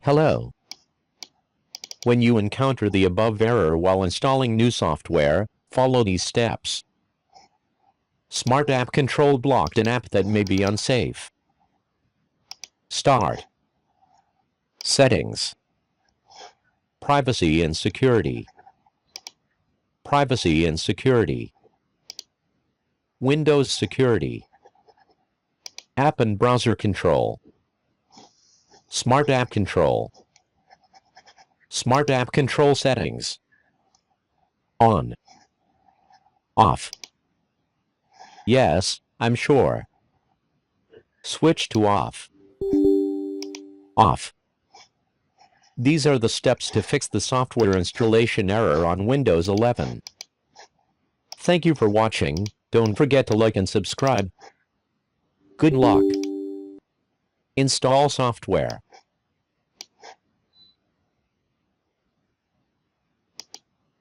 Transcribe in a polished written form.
Hello. When you encounter the above error while installing new software, follow these steps. Smart App Control blocked an app that may be unsafe. Start. Settings. Privacy and security. Privacy and security. Windows security. App and browser control. Smart App Control. Smart App Control settings. On. Off. Yes, I'm sure. Switch to off. Off. These are the steps to fix the software installation error on Windows 11. Thank you for watching. Don't forget to like and subscribe. Good luck. Install software.